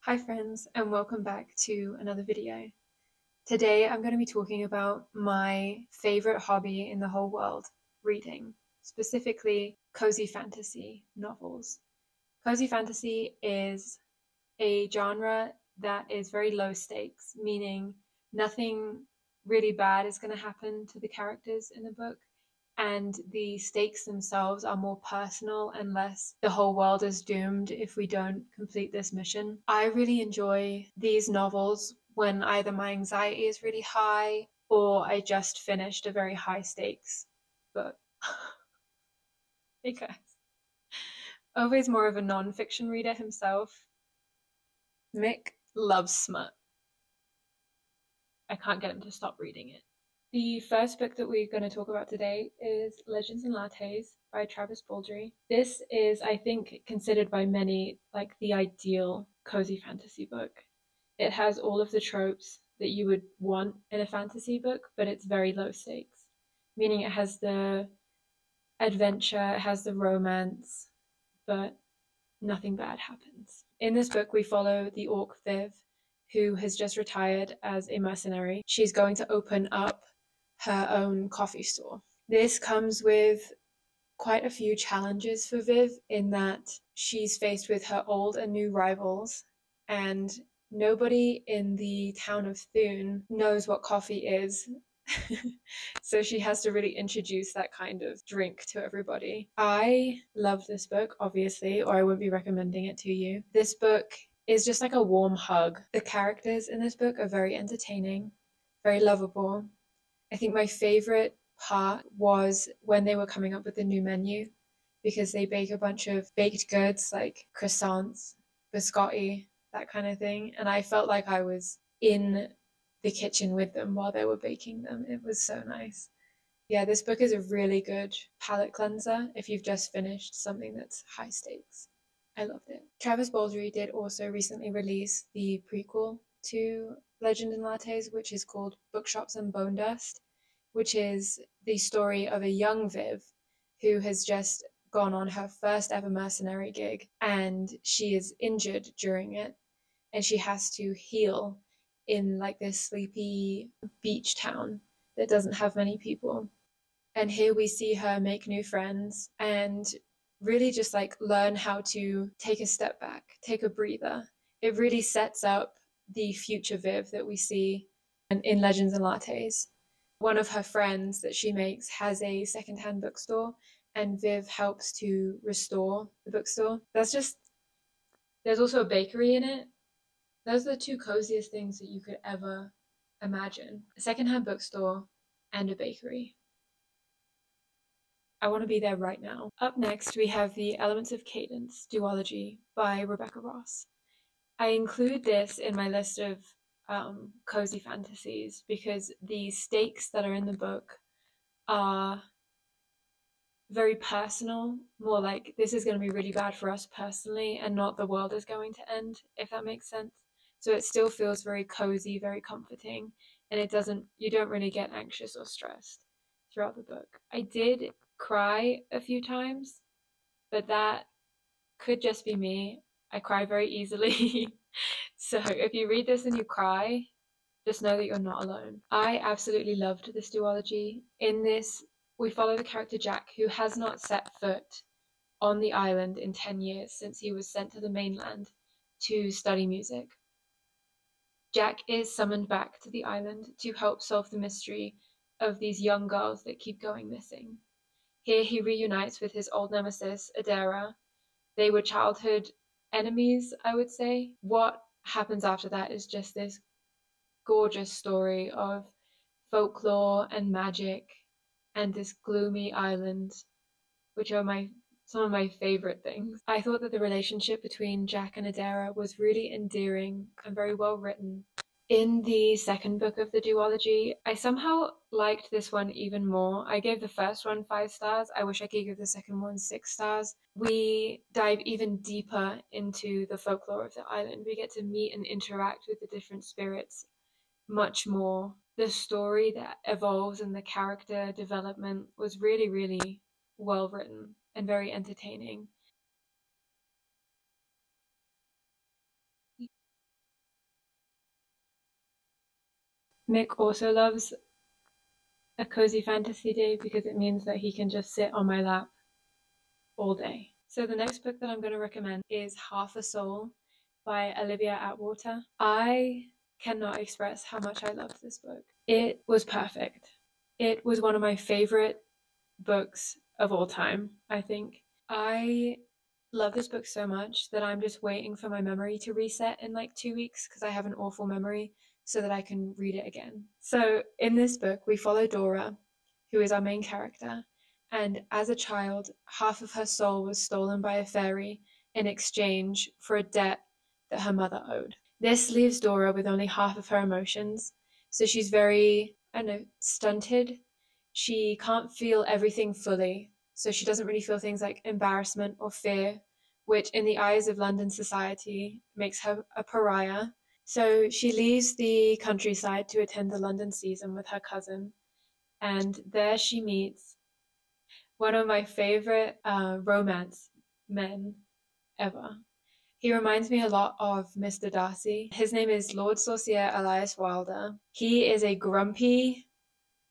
Hi friends, and welcome back to another video. Today I'm going to be talking about my favorite hobby in the whole world, reading, specifically cozy fantasy novels. Cozy fantasy is a genre that is very low stakes, meaning nothing really bad is going to happen to the characters in the book, and the stakes themselves are more personal and less the whole world is doomed if we don't complete this mission. I really enjoy these novels when either my anxiety is really high or I just finished a very high stakes book. Because Ove is more of a non-fiction reader himself. Mick loves smut. I can't get him to stop reading it. The first book that we're going to talk about today is Legends and Lattes by Travis Baldree. This is, I think, considered by many like the ideal cozy fantasy book. It has all of the tropes that you would want in a fantasy book, but it's very low stakes, meaning it has the adventure, it has the romance, but nothing bad happens. In this book, we follow the orc Viv, who has just retired as a mercenary. She's going to open up her own coffee store. This comes with quite a few challenges for Viv in that she's faced with her old and new rivals, and nobody in the town of Thune knows what coffee is. So she has to really introduce that kind of drink to everybody. I love this book, obviously, or I wouldn't be recommending it to you. This book is just like a warm hug. The characters in this book are very entertaining, very lovable. I think my favorite part was when they were coming up with the new menu, because they bake a bunch of baked goods like croissants, biscotti, that kind of thing. And I felt like I was in the kitchen with them while they were baking them. It was so nice. Yeah, this book is a really good palate cleanser if you've just finished something that's high stakes. I loved it. Travis Baldree did also recently release the prequel to Legend and Lattes, which is called Bookshops and Bonedust, which is the story of a young Viv who has just gone on her first ever mercenary gig, and she is injured during it, and she has to heal in like this sleepy beach town that doesn't have many people. And here we see her make new friends and really just like learn how to take a step back, take a breather. It really sets up the future Viv that we see in Legends and Lattes. One of her friends that she makes has a secondhand bookstore, and Viv helps to restore the bookstore. There's also a bakery in it. Those are the two coziest things that you could ever imagine. A secondhand bookstore and a bakery. I want to be there right now. Up next, we have The Elements of Cadence duology by Rebecca Ross. I include this in my list of cozy fantasies because the stakes that are in the book are very personal, more like this is going to be really bad for us personally and not the world is going to end, if that makes sense. So it still feels very cozy, very comforting, and you don't really get anxious or stressed throughout the book. I did cry a few times, but that could just be me. I cry very easily. So if you read this and you cry, just know that you're not alone. I absolutely loved this duology. In this, we follow the character Jack, who has not set foot on the island in 10 years since he was sent to the mainland to study music. Jack is summoned back to the island to help solve the mystery of these young girls that keep going missing. Here he reunites with his old nemesis, Adara. They were childhood enemies, I would say. What happens after that is just this gorgeous story of folklore and magic and this gloomy island, which are some of my favorite things. I thought that the relationship between Jack and Adara was really endearing and very well written. In the second book of the duology, I somehow liked this one even more. I gave the first one 5 stars. I wish I could give the second one 6 stars. We dive even deeper into the folklore of the island. We get to meet and interact with the different spirits much more. The story that evolves and the character development was really, really well written and very entertaining. Mick also loves a cozy fantasy day because it means that he can just sit on my lap all day. So the next book that I'm going to recommend is Half a Soul by Olivia Atwater. I cannot express how much I loved this book. It was perfect. It was one of my favorite books of all time, I think. I love this book so much that I'm just waiting for my memory to reset in like 2 weeks because I have an awful memory so that I can read it again. So in this book, we follow Dora, who is our main character, and as a child, half of her soul was stolen by a fairy in exchange for a debt that her mother owed. This leaves Dora with only half of her emotions, so she's very, I don't know, stunted. She can't feel everything fully, so she doesn't really feel things like embarrassment or fear, which in the eyes of London society makes her a pariah. So she leaves the countryside to attend the London season with her cousin, and there she meets one of my favorite romance men ever. He reminds me a lot of Mr. Darcy. His name is Lord Saucier Elias Wilde. He is a grumpy,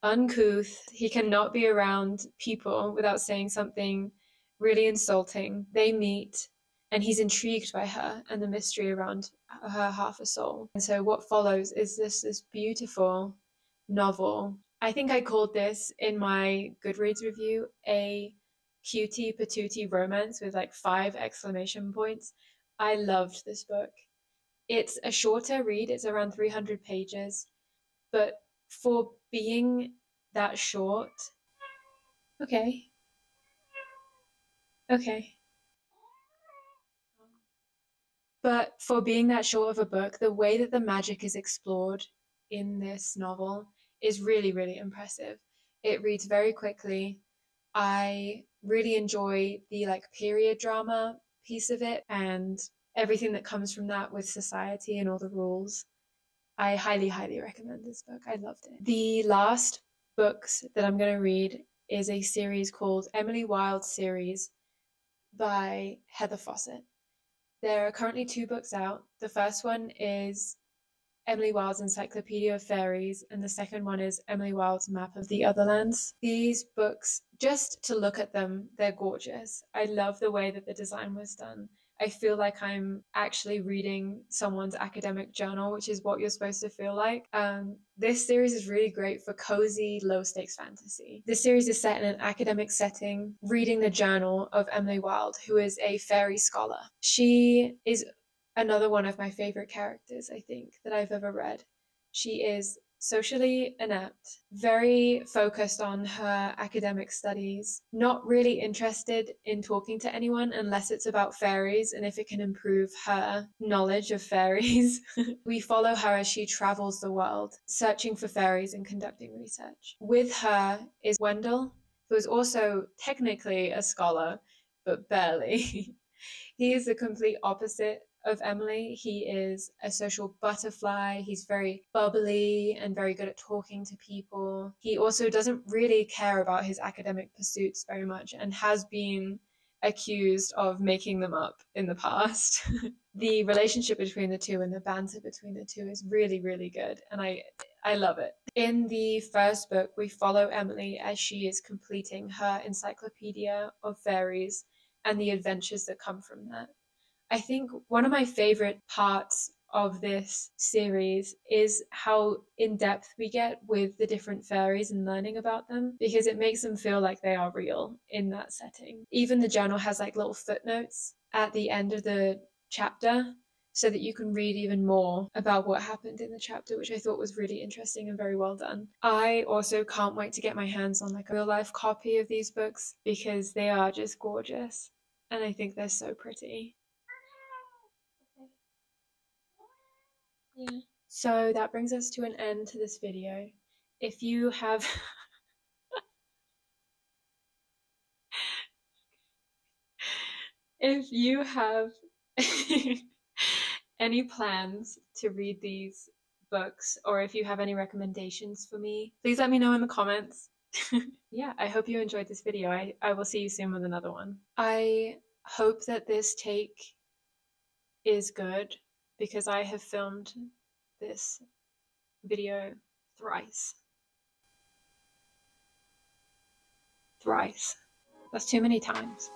uncouth. He cannot be around people without saying something really insulting. They meet, and he's intrigued by her and the mystery around her half a soul. And so what follows is this beautiful novel. I think I called this in my Goodreads review a cutie patootie romance with like 5 exclamation points. I loved this book. It's a shorter read, it's around 300 pages, but for being that short, okay, okay. But for being that short of a book, the way that the magic is explored in this novel is really, really impressive. It reads very quickly. I really enjoy the like period drama piece of it and everything that comes from that with society and all the rules. I highly, highly recommend this book. I loved it. The last books that I'm going to read is a series called Emily Wilde Series by Heather Fawcett. There are currently 2 books out. The first one is Emily Wilde's Encyclopedia of Faeries, and the second one is Emily Wilde's Map of the Otherlands. These books, just to look at them, they're gorgeous. I love the way that the design was done. I feel like I'm actually reading someone's academic journal, which is what you're supposed to feel like. This series is really great for cozy, low-stakes fantasy. This series is set in an academic setting, reading the journal of Emily Wilde, who is a fairy scholar. She is another one of my favorite characters, I think, that I've ever read. She is socially inept, very focused on her academic studies, not really interested in talking to anyone unless it's about fairies and if it can improve her knowledge of fairies. We follow her as she travels the world, searching for fairies and conducting research. With her is Wendell, who is also technically a scholar, but barely. He is the complete opposite of Emily. He is a social butterfly. He's very bubbly and very good at talking to people. He also doesn't really care about his academic pursuits very much and has been accused of making them up in the past. The relationship between the two and the banter between the two is really, really good, and I love it. In the first book, we follow Emily as she is completing her Encyclopedia of Faeries and the adventures that come from that. I think one of my favorite parts of this series is how in depth we get with the different fairies and learning about them, because it makes them feel like they are real in that setting. Even the journal has like little footnotes at the end of the chapter so that you can read even more about what happened in the chapter, which I thought was really interesting and very well done. I also can't wait to get my hands on like a real life copy of these books because they are just gorgeous and I think they're so pretty. Yeah. So that brings us to an end to this video. If you have if you have any plans to read these books, or if you have any recommendations for me, please let me know in the comments. Yeah, I hope you enjoyed this video. I will see you soon with another one. I hope that this take is good because I have filmed this video thrice. Thrice. That's too many times.